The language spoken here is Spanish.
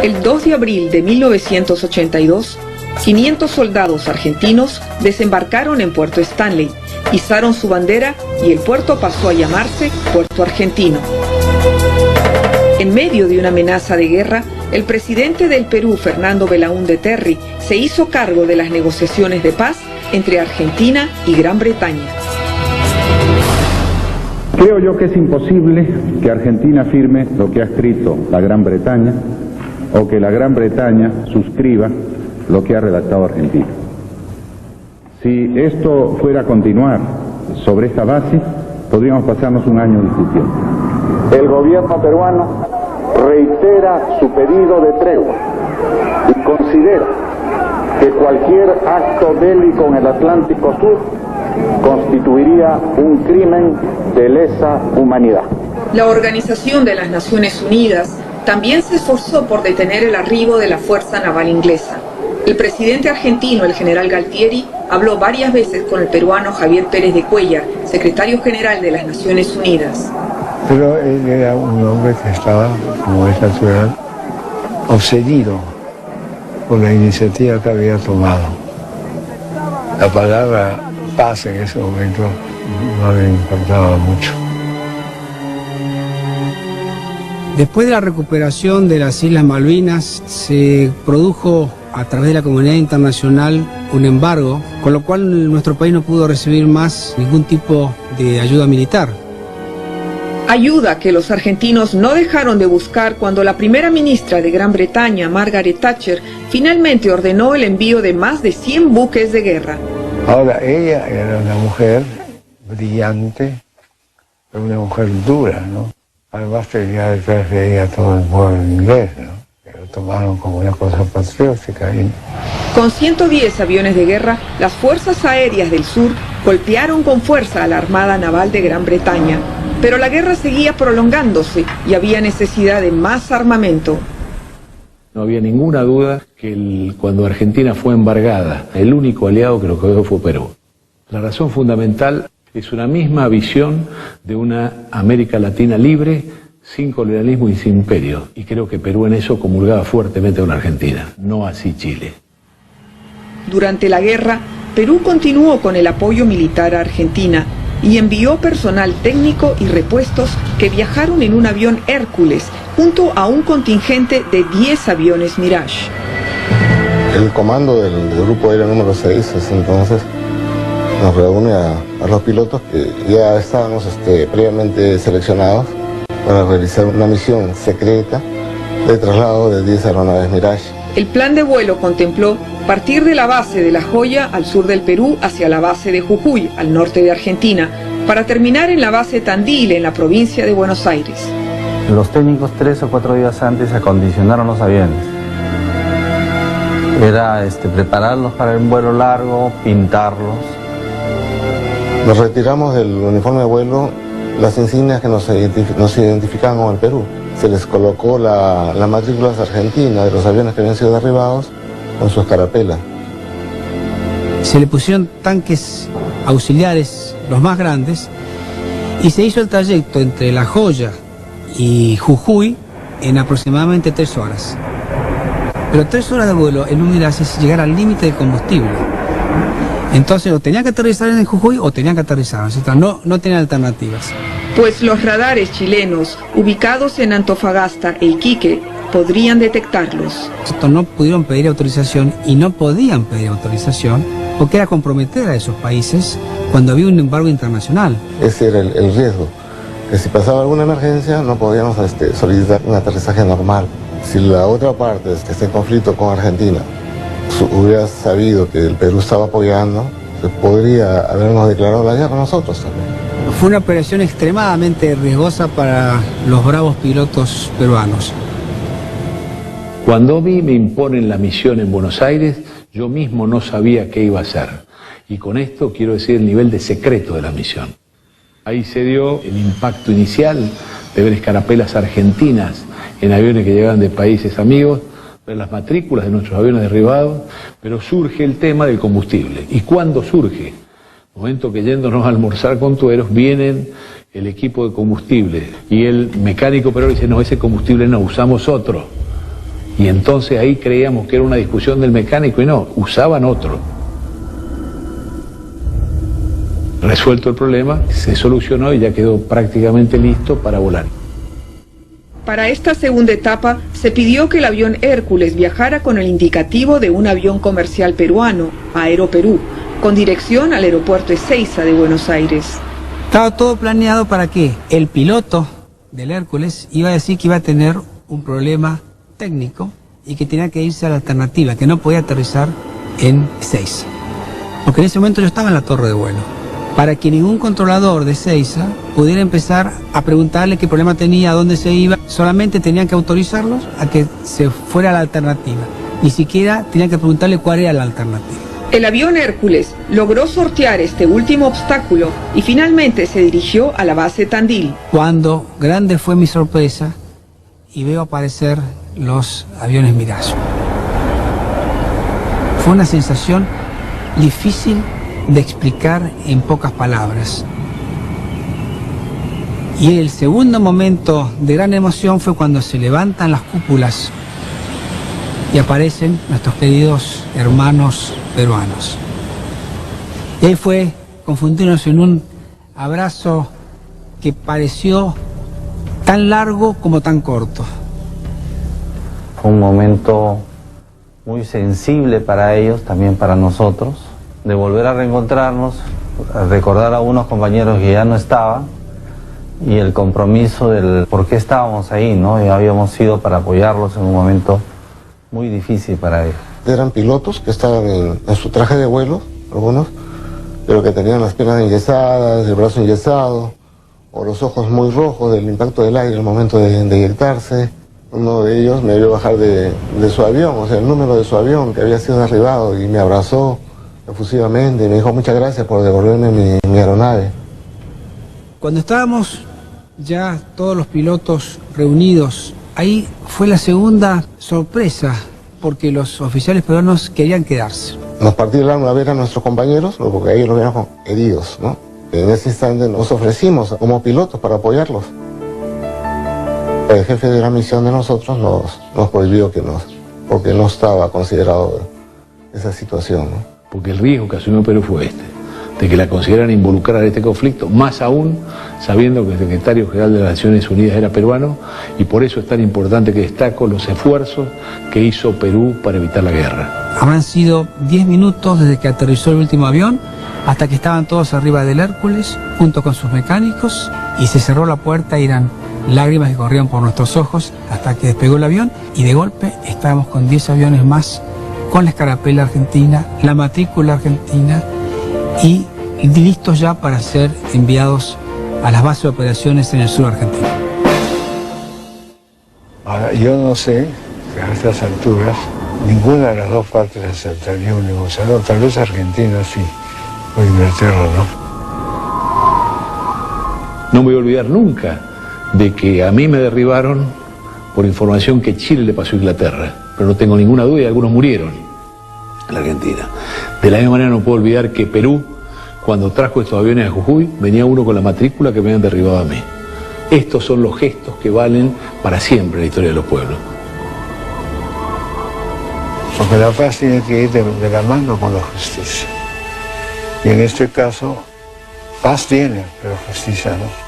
El 2 de abril de 1982, 500 soldados argentinos desembarcaron en Puerto Stanley, izaron su bandera y el puerto pasó a llamarse Puerto Argentino. En medio de una amenaza de guerra, el presidente del Perú, Fernando Belaúnde Terry, se hizo cargo de las negociaciones de paz entre Argentina y Gran Bretaña. Creo yo que es imposible que Argentina firme lo que ha escrito la Gran Bretaña o que la Gran Bretaña suscriba lo que ha redactado Argentina. Si esto fuera a continuar sobre esta base, podríamos pasarnos un año discutiendo. El gobierno peruano reitera su pedido de tregua y considera que cualquier acto bélico en el Atlántico Sur constituiría un crimen de lesa humanidad. La Organización de las Naciones Unidas también se esforzó por detener el arribo de la Fuerza Naval Inglesa. El presidente argentino, el general Galtieri, habló varias veces con el peruano Javier Pérez de Cuéllar, secretario general de las Naciones Unidas. Pero él era un hombre que estaba, como es natural, obsedido por la iniciativa que había tomado. La palabra paz en ese momento no le importaba mucho. Después de la recuperación de las Islas Malvinas, se produjo a través de la comunidad internacional un embargo, con lo cual nuestro país no pudo recibir más ningún tipo de ayuda militar. Ayuda que los argentinos no dejaron de buscar cuando la primera ministra de Gran Bretaña, Margaret Thatcher, finalmente ordenó el envío de más de 100 buques de guerra. Ahora, ella era una mujer brillante, pero una mujer dura, ¿no? Además tenía detrás de ella todo el pueblo inglés, ¿no? Que lo tomaron como una cosa patriótica. Con 110 aviones de guerra, las fuerzas aéreas del sur golpearon con fuerza a la Armada Naval de Gran Bretaña. Pero la guerra seguía prolongándose y había necesidad de más armamento. No había ninguna duda que cuando Argentina fue embargada, el único aliado que lo cogió fue Perú. La razón fundamental es una misma visión de una América Latina libre, sin colonialismo y sin imperio. Y creo que Perú en eso comulgaba fuertemente con Argentina, no así Chile. Durante la guerra, Perú continuó con el apoyo militar a Argentina y envió personal técnico y repuestos que viajaron en un avión Hércules junto a un contingente de 10 aviones Mirage. El comando del grupo aéreo número 6 entonces nos reúne a los pilotos que ya estábamos previamente seleccionados para realizar una misión secreta de traslado de 10 aeronaves Mirage. El plan de vuelo contempló partir de la base de La Joya al sur del Perú hacia la base de Jujuy al norte de Argentina, para terminar en la base Tandil en la provincia de Buenos Aires. Los técnicos 3 o 4 días antes acondicionaron los aviones. Era prepararlos para un vuelo largo, pintarlos. Nos retiramos del uniforme de vuelo las insignias que nos identificaban con el Perú. Se les colocó la matrícula argentina de los aviones que habían sido derribados con su escarapela. Se le pusieron tanques auxiliares, los más grandes, y se hizo el trayecto entre La Joya y Jujuy en aproximadamente 3 horas. Pero 3 horas de vuelo en un Mirage es llegar al límite de combustible. Entonces o tenían que aterrizar en Jujuy o tenían que aterrizar, no tenían alternativas. Pues los radares chilenos, ubicados en Antofagasta e Iquique, podrían detectarlos. No pudieron pedir autorización y no podían pedir autorización porque era comprometer a esos países cuando había un embargo internacional. Ese era el riesgo, que si pasaba alguna emergencia no podíamos solicitar un aterrizaje normal. Si la otra parte que está en conflicto con Argentina hubiera sabido que el Perú estaba apoyando, se podría habernos declarado la guerra a nosotros también. Fue una operación extremadamente riesgosa para los bravos pilotos peruanos. Cuando a mí me imponen la misión en Buenos Aires, yo mismo no sabía qué iba a hacer. Y con esto quiero decir el nivel de secreto de la misión. Ahí se dio el impacto inicial de ver escarapelas argentinas en aviones que llegaban de países amigos, ver las matrículas de nuestros aviones derribados, pero surge el tema del combustible. ¿Y cuándo surge? Momento que yéndonos a almorzar con tueros, vienen el equipo de combustible y el mecánico pero dice, no, ese combustible no, usamos otro. Y entonces ahí creíamos que era una discusión del mecánico y no, usaban otro. Resuelto el problema, se solucionó y ya quedó prácticamente listo para volar. Para esta segunda etapa, se pidió que el avión Hércules viajara con el indicativo de un avión comercial peruano, Aeroperú, con dirección al aeropuerto Ezeiza de Buenos Aires. Estaba todo planeado para que el piloto del Hércules iba a decir que iba a tener un problema técnico y que tenía que irse a la alternativa, que no podía aterrizar en Ezeiza. Porque en ese momento yo estaba en la torre de vuelo. Para que ningún controlador de Ezeiza pudiera empezar a preguntarle qué problema tenía, a dónde se iba, solamente tenían que autorizarlos a que se fuera a la alternativa. Ni siquiera tenían que preguntarle cuál era la alternativa. El avión Hércules logró sortear este último obstáculo y finalmente se dirigió a la base Tandil. Cuando grande fue mi sorpresa y veo aparecer los aviones Mirage. Fue una sensación difícil de explicar en pocas palabras. Y el segundo momento de gran emoción fue cuando se levantan las cúpulas y aparecen nuestros queridos hermanos peruanos. Y ahí fue confundirnos en un abrazo que pareció tan largo como tan corto. Fue un momento muy sensible para ellos, también para nosotros, de volver a reencontrarnos, a recordar a unos compañeros que ya no estaban y el compromiso del por qué estábamos ahí, ¿no? Y habíamos ido para apoyarlos en un momento muy difícil para ellos. Eran pilotos que estaban en su traje de vuelo, algunos, pero que tenían las piernas enyesadas, el brazo enyesado, o los ojos muy rojos del impacto del aire al momento de eyectarse. Uno de ellos me vio bajar de su avión, o sea, el número de su avión que había sido derribado, y me abrazó efusivamente y me dijo muchas gracias por devolverme mi aeronave. Cuando estábamos ya todos los pilotos reunidos, ahí fue la segunda sorpresa, porque los oficiales peruanos querían quedarse. Nos partió el alma ver a nuestros compañeros, ¿no? Porque ellos los vieron heridos, ¿no? En ese instante nos ofrecimos como pilotos para apoyarlos. El jefe de la misión de nosotros nos prohibió porque no estaba considerado esa situación, ¿no? Porque el riesgo que asumió Perú fue de que la consideraran involucrada en este conflicto, más aún sabiendo que el secretario general de las Naciones Unidas era peruano, y por eso es tan importante que destaco los esfuerzos que hizo Perú para evitar la guerra. Habrán sido 10 minutos desde que aterrizó el último avión hasta que estaban todos arriba del Hércules junto con sus mecánicos y se cerró la puerta y eran lágrimas que corrían por nuestros ojos hasta que despegó el avión y de golpe estábamos con 10 aviones más con la escarapela argentina, la matrícula argentina y listos ya para ser enviados a las bases de operaciones en el sur argentino. Ahora, yo no sé que a estas alturas ninguna de las dos partes aceptaría un negociador, tal vez Argentina sí, o Inglaterra no. No me voy a olvidar nunca de que a mí me derribaron por información que Chile le pasó a Inglaterra, pero no tengo ninguna duda y algunos murieron en la Argentina. De la misma manera no puedo olvidar que Perú, cuando trajo estos aviones a Jujuy, venía uno con la matrícula que me habían derribado a mí. Estos son los gestos que valen para siempre en la historia de los pueblos. Porque la paz tiene que ir de la mano con la justicia. Y en este caso, paz tiene, pero justicia no.